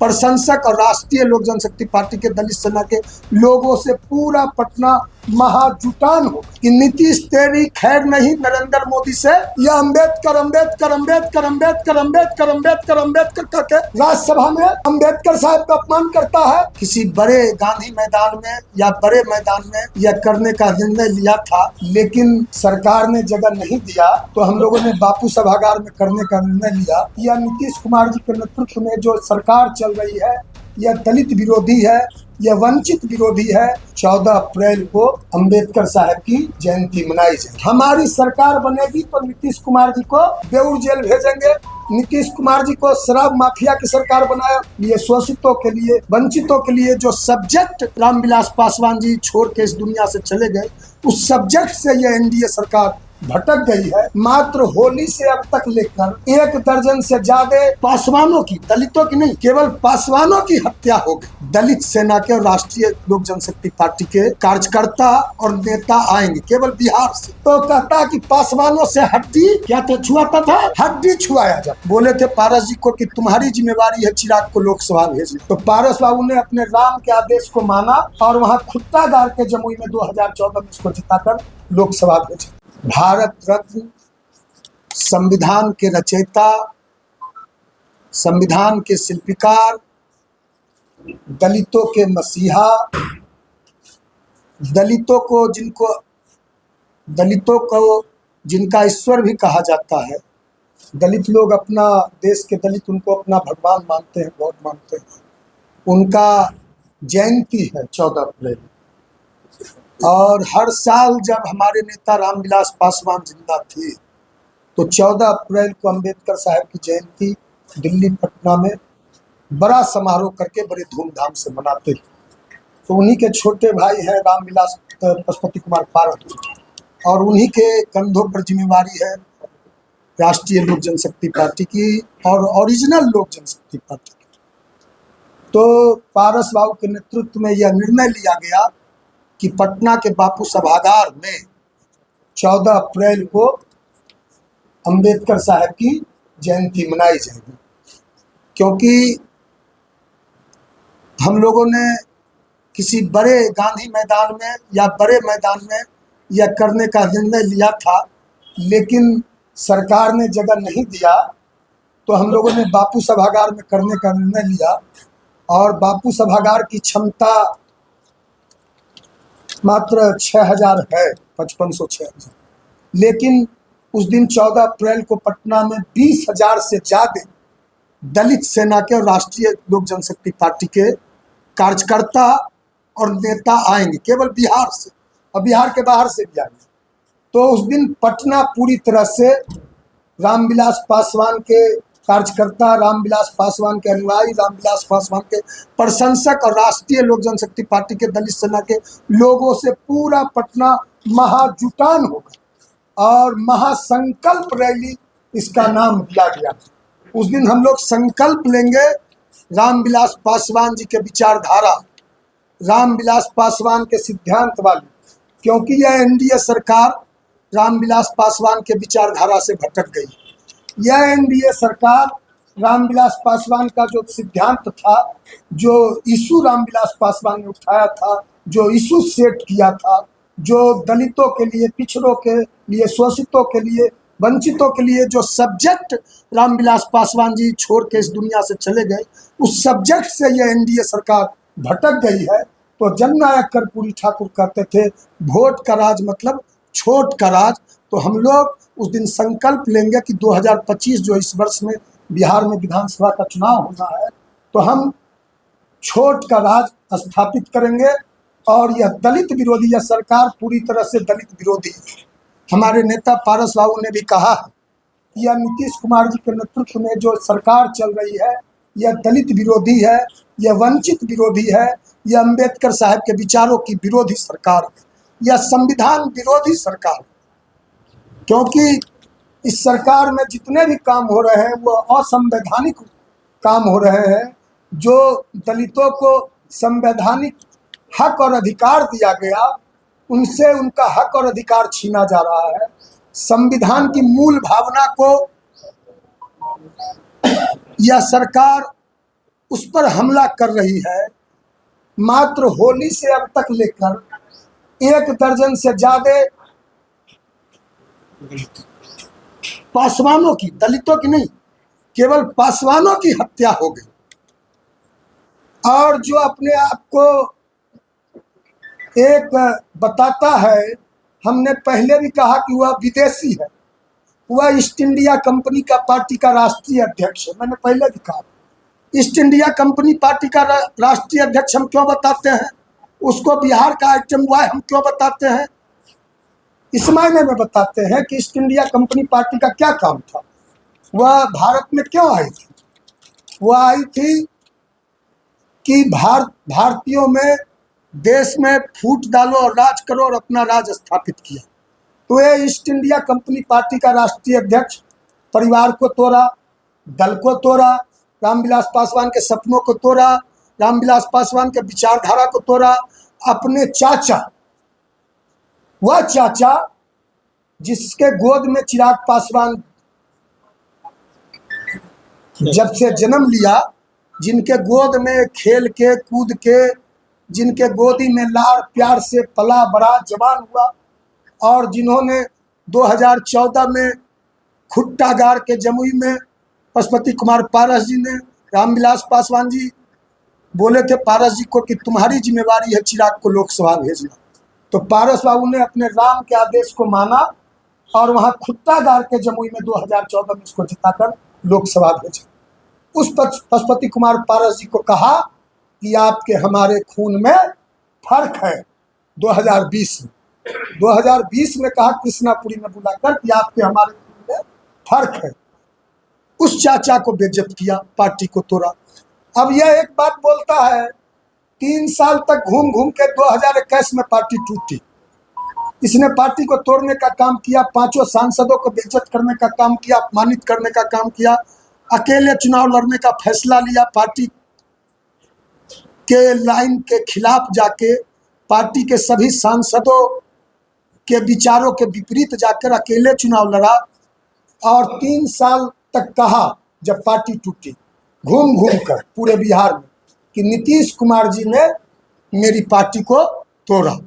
प्रशंसक और राष्ट्रीय लोक जनशक्ति पार्टी के दलित सेना के लोगों से पूरा पटना महाजुटान हो कि नीतीश तेरी खैर नहीं नरेंद्र मोदी से, यह अम्बेडकर अम्बेडकर अम्बेडकर अम्बेडकर अम्बेडकर अम्बेडकर अम्बेडकर करके राज्यसभा में अम्बेडकर साहब का अपमान करता है। किसी बड़े गांधी मैदान में या बड़े मैदान में यह करने का निर्णय लिया था, लेकिन सरकार ने जगह नहीं दिया, तो हम लोगों ने बापू सभागार में करने का निर्णय लिया। यह नीतीश कुमार जी के नेतृत्व में जो सरकार चल रही है, यह दलित विरोधी है, यह वंचित विरोधी है। 14 अप्रैल को अंबेडकर साहब की जयंती मनाई जाए। हमारी सरकार बनेगी तो नीतीश कुमार जी को बेऊर जेल भेजेंगे। नीतीश कुमार जी को शराब माफिया की सरकार बनाया, ये शोषितों के लिए, वंचितों के लिए जो सब्जेक्ट रामविलास पासवान जी छोड़ के इस दुनिया से चले गए, उस सब्जेक्ट से ये एनडीए सरकार भटक गई है। मात्र होली से अब तक लेकर 1 दर्जन से ज्यादा पासवानों की, दलितों की नहीं, केवल पासवानों की हत्या हो गई। दलित सेना के और राष्ट्रीय लोक जनशक्ति पार्टी के कार्यकर्ता और नेता आएंगे केवल बिहार से, तो कहता कि पासवानों से हड्डी क्या छुआता था, हड्डी छुआया जा। बोले थे पारस जी को कि तुम्हारी जिम्मेवारी है चिराग को लोकसभा भेजना, तो पारस बाबू ने अपने राम के आदेश को माना और वहां खुट्टा गाड़ के जमुई में 2014 में इसको जिताकर लोकसभा भेजा। भारत रत्न, संविधान के रचयिता, संविधान के शिल्पकार, दलितों के मसीहा, दलितों को जिनका ईश्वर भी कहा जाता है। दलित लोग अपना, देश के दलित उनको अपना भगवान मानते हैं, गॉड मानते हैं। उनका जयंती है 14 अप्रैल। और हर साल जब हमारे नेता रामविलास पासवान जिंदा थे, तो 14 अप्रैल को अंबेडकर साहब की जयंती दिल्ली पटना में बड़ा समारोह करके बड़े धूमधाम से मनाते हैं। तो उन्हीं के छोटे भाई हैं रामविलास पशुपति कुमार पारस, और उन्हीं के कंधों पर जिम्मेवारी है राष्ट्रीय लोक जनशक्ति पार्टी की और ओरिजिनल लोक जनशक्ति पार्टी की। तो पारस बाबू के नेतृत्व में यह निर्णय लिया गया कि पटना के बापू सभागार में 14 अप्रैल को अंबेडकर साहब की जयंती मनाई जाएगी, क्योंकि हम लोगों ने किसी बड़े गांधी मैदान में या बड़े मैदान में यह करने का निर्णय लिया था, लेकिन सरकार ने जगह नहीं दिया, तो हम लोगों ने बापू सभागार में करने का निर्णय लिया। और बापू सभागार की क्षमता मात्र 6000 है, 5506, लेकिन उस दिन 14 अप्रैल को पटना में 20,000 से ज्यादा दलित सेना के और राष्ट्रीय लोक जनशक्ति पार्टी के कार्यकर्ता और नेता आएंगे केवल बिहार से, और बिहार के बाहर से भी आएंगे। तो उस दिन पटना पूरी तरह से रामविलास पासवान के कार्यकर्ता, रामविलास पासवान के अनुयायी, रामविलास पासवान के प्रशंसक और राष्ट्रीय लोक जनशक्ति पार्टी के दलित सेना के लोगों से पूरा पटना महाजुटान होगा और महासंकल्प रैली इसका नाम दिया गया। उस दिन हम लोग संकल्प लेंगे रामविलास पासवान जी के विचारधारा, रामविलास पासवान के सिद्धांत वाली, क्योंकि यह एनडीए सरकार रामविलास पासवान के विचारधारा से भटक गई। यह एनडीए सरकार रामविलास पासवान का जो सिद्धांत था, जो इशू रामविलास पासवान ने उठाया था, जो इशू सेट किया था, जो दलितों के लिए, पिछड़ों के लिए, शोषितों के लिए, वंचितों के लिए जो सब्जेक्ट रामविलास पासवान जी छोड़ के इस दुनिया से चले गए, उस सब्जेक्ट से यह एनडीए सरकार भटक गई है। तो जननायक कर्पूरी ठाकुर कहते थे, वोट का राज मतलब छोट का राज। तो हम लोग उस दिन संकल्प लेंगे कि 2025 जो इस वर्ष में बिहार में विधानसभा का चुनाव होना है, तो हम छोट का राज स्थापित करेंगे। और यह दलित विरोधी, यह सरकार पूरी तरह से दलित विरोधी है। हमारे नेता पारस बाबू ने भी कहा है कि यह नीतीश कुमार जी के नेतृत्व में जो सरकार चल रही है, यह दलित विरोधी है, यह वंचित विरोधी है, यह अंबेडकर साहब के विचारों की विरोधी सरकार है, यह संविधान विरोधी सरकार है। क्योंकि इस सरकार में जितने भी काम हो रहे हैं वो असंवैधानिक काम हो रहे हैं। जो दलितों को संवैधानिक हक और अधिकार दिया गया, उनसे उनका हक और अधिकार छीना जा रहा है। संविधान की मूल भावना को यह सरकार उस पर हमला कर रही है। मात्र होली से अब तक लेकर 1 दर्जन से ज्यादा पासवानों की, दलितों की नहीं, केवल पासवानों की हत्या हो गई। और जो अपने आप को एक बताता है, हमने पहले भी कहा कि वह विदेशी है, वह ईस्ट इंडिया कंपनी का पार्टी का राष्ट्रीय अध्यक्ष है। मैंने पहले भी कहा ईस्ट इंडिया कंपनी पार्टी का राष्ट्रीय अध्यक्ष हम क्यों बताते हैं, उसको बिहार का आइटम वाई हम क्यों बताते हैं? इस मायने में बताते हैं कि ईस्ट इंडिया कंपनी पार्टी का क्या काम था, वह भारत में क्यों आई थी। वह आई थी कि भारतीयों में, देश में फूट डालो और राज करो और अपना राज स्थापित किया। तो ये ईस्ट इंडिया कंपनी पार्टी का राष्ट्रीय अध्यक्ष परिवार को तोड़ा, दल को तोड़ा, रामविलास पासवान के सपनों को तोड़ा, रामविलास पासवान के विचारधारा को तोड़ा। अपने चाचा, वह चाचा जिसके गोद में चिराग पासवान जब से जन्म लिया, जिनके गोद में खेल के कूद के, जिनके गोदी में लाड़ प्यार से पला बड़ा जवान हुआ, और जिन्होंने 2014 में खुट्टा गाड़ के जमुई में पशुपति कुमार पारस जी ने, रामविलास पासवान जी बोले थे पारस जी को कि तुम्हारी जिम्मेवारी है चिराग को लोकसभा भेजना। तो पारस बाबू ने अपने राम के आदेश को माना और वहां खुट्टा गाड़ के जमुई में 2014 में उसको जिताकर लोकसभा भेजा। उस पशुपति कुमार पारस जी को कहा कि आपके हमारे खून में फर्क है। 2020 में कहा कृष्णापुरी में बुलाकर कि आपके हमारे खून में फर्क है। उस चाचा को बेइज्जत किया, पार्टी को तोड़ा। अब यह एक बात बोलता है, 3 साल तक घूम घूम के 2021 में पार्टी टूटी। इसने पार्टी को तोड़ने का काम किया, 5 सांसदों को बेइज्जत करने का काम किया, अपमानित करने का काम किया, अकेले चुनाव लड़ने का फैसला लिया, पार्टी के लाइन के खिलाफ जाके, पार्टी के सभी सांसदों के विचारों के विपरीत जाकर अकेले चुनाव लड़ा। और 3 साल तक कहा, जब पार्टी टूटी, घूम घूम कर पूरे बिहार में, कि नीतीश कुमार जी ने मेरी पार्टी को तोड़ा,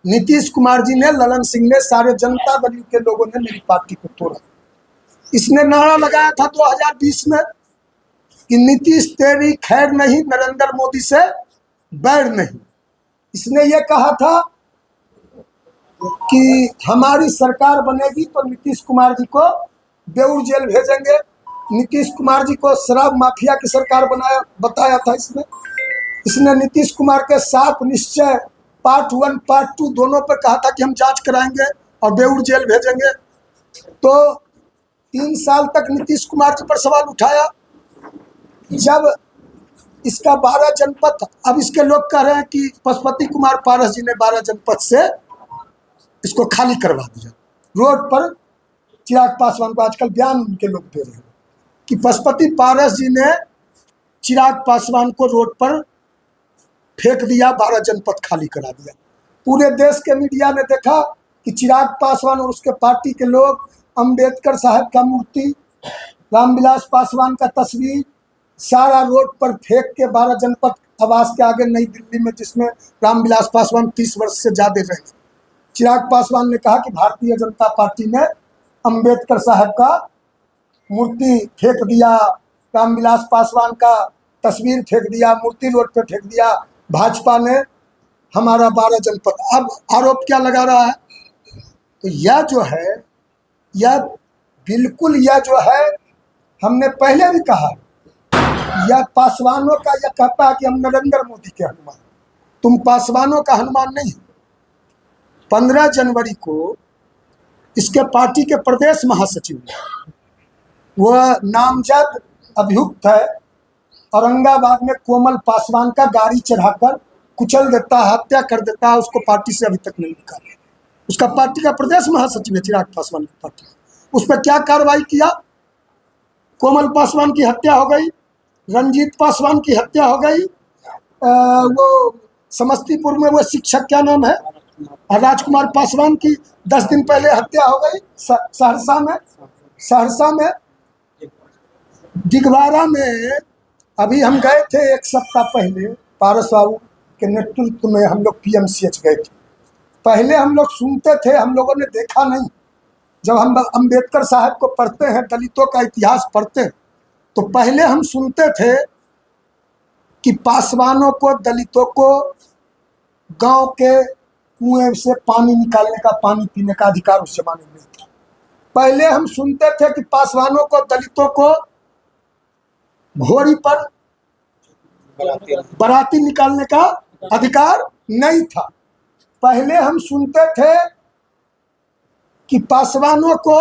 नीतीश कुमार जी ने, ललन सिंह ने, सारे जनता दल के लोगों ने मेरी पार्टी को तोड़ा। इसने नारा लगाया था 2020 में कि नीतीश तेरी खैर नहीं, नरेंद्र मोदी से बैर नहीं। इसने ये कहा था कि हमारी सरकार बनेगी तो नीतीश कुमार जी को बेऊर जेल भेजेंगे। नीतीश कुमार जी को शराब माफिया की सरकार बताया था इसने नीतीश कुमार के 7 निश्चय पार्ट 1 पार्ट 2 दोनों पर कहा था कि हम जांच कराएंगे और बेऊर जेल भेजेंगे। तो 3 साल तक नीतीश कुमार जी पर सवाल उठाया। जब इसका 12 जनपद, अब इसके लोग कह रहे हैं कि पशुपति कुमार पारस जी ने 12 जनपद से इसको खाली करवा दिया। रोड पर चिराग पासवान को आजकल बयान उनके लोग दे रहे हैं कि पशुपति पारस जी ने चिराग पासवान को रोड पर फेंक दिया, 12 जनपद खाली करा दिया। पूरे देश के मीडिया ने देखा कि चिराग पासवान और उसके पार्टी के लोग अंबेडकर साहब का मूर्ति, रामविलास पासवान का तस्वीर सारा रोड पर फेंक के 12 जनपद आवास के आगे नई दिल्ली में, जिसमें रामविलास पासवान 30 वर्ष से ज्यादा रहे, चिराग पासवान ने कहा कि भारतीय जनता पार्टी ने अंबेडकर साहब का मूर्ति फेंक दिया, रामविलास पासवान का तस्वीर फेंक दिया, मूर्ति रोड पे फेंक दिया, भाजपा ने हमारा 12 जनपद। अब आरोप क्या लगा रहा है? तो यह जो है, यह बिल्कुल, यह जो है, हमने पहले भी कहा, यह पासवानों का, यह कहता है कि हम नरेंद्र मोदी के हनुमान, तुम पासवानों का हनुमान नहीं। 15 जनवरी को इसके पार्टी के प्रदेश महासचिव, वह नामजद अभियुक्त है, औरंगाबाद में कोमल पासवान का गाड़ी चढ़ाकर कुचल देता, हत्या कर देता है, उसको पार्टी से अभी तक नहीं निकाला। उसका पार्टी का प्रदेश महासचिव है चिराग पासवान की पार्टी। उस पर क्या कार्रवाई किया? कोमल पासवान की हत्या हो गई, रंजीत पासवान की हत्या हो गई, वो समस्तीपुर में वो शिक्षक, क्या नाम है, राजकुमार पासवान की 10 दिन पहले हत्या हो गई। सहरसा में, दिगवारा में अभी हम गए थे एक सप्ताह पहले, पारस बाबू के नेतृत्व में हम लोग पीएमसीएच गए थे। पहले हम लोग सुनते थे, हम लोगों ने देखा नहीं। जब हम अंबेडकर साहब को पढ़ते हैं, दलितों का इतिहास पढ़ते हैं, तो पहले हम सुनते थे कि पासवानों को, दलितों को गांव के कुएं से पानी निकालने का, पानी पीने का अधिकार उस जमाने में नहीं था। पहले हम सुनते थे कि पासवानों को, दलितों को घोड़ी पर बराती निकालने का अधिकार नहीं था। पहले हम सुनते थे कि पासवानों को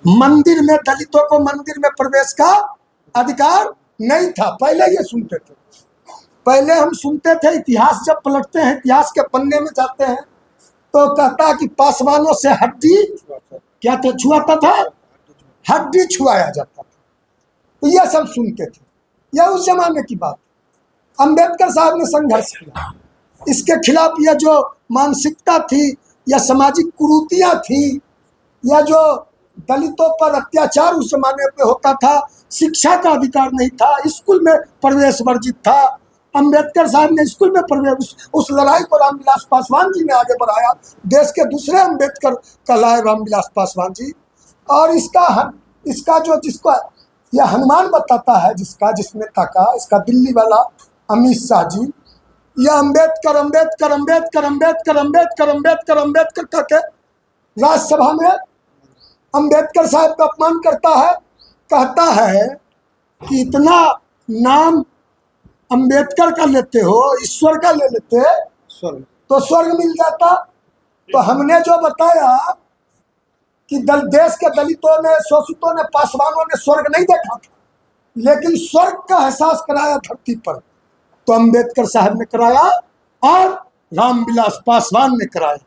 मंदिर में, दलितों को मंदिर में प्रवेश का अधिकार नहीं था। पहले ये सुनते थे। पहले हम सुनते थे, इतिहास जब पलटते हैं, इतिहास के पन्ने में जाते हैं, तो कहता कि पासवानों से हड्डी क्या था, छुआता था, हड्डी छुआया जाता था। तो यह सब सुनते थे। यह उस जमाने की बात। अंबेडकर साहब ने संघर्ष किया इसके खिलाफ। यह जो मानसिकता थी, यह सामाजिक कुरीतियां थी, यह जो दलितों पर अत्याचार उस जमाने पे होता था, शिक्षा का अधिकार नहीं था, स्कूल में प्रवेश वर्जित था। अंबेडकर साहब ने स्कूल में प्रवेश, उस लड़ाई को रामविलास पासवान जी ने आगे बढ़ाया। देश के दूसरे अंबेडकर कहलाए रामविलास पासवान जी। और इसका जो, जिसको यह हनुमान बताता है, जिस नेता का, इसका दिल्ली वाला अमित शाह जी, यह अम्बेडकर अम्बेडकर अम्बेडकर अम्बेडकर अम्बेडकर अम्बेडकर अम्बेडकर करके राज्यसभा में अम्बेडकर साहब का अपमान करता है। कहता है कि इतना नाम अम्बेडकर का लेते हो, ईश्वर का ले लेते तो स्वर्ग मिल जाता। तो हमने जो बताया कि देश के दलितों ने, शोषितों ने, पासवानों ने स्वर्ग नहीं देखा था, लेकिन स्वर्ग का एहसास कराया धरती पर तो अम्बेडकर साहब ने कराया और रामविलास पासवान ने कराया।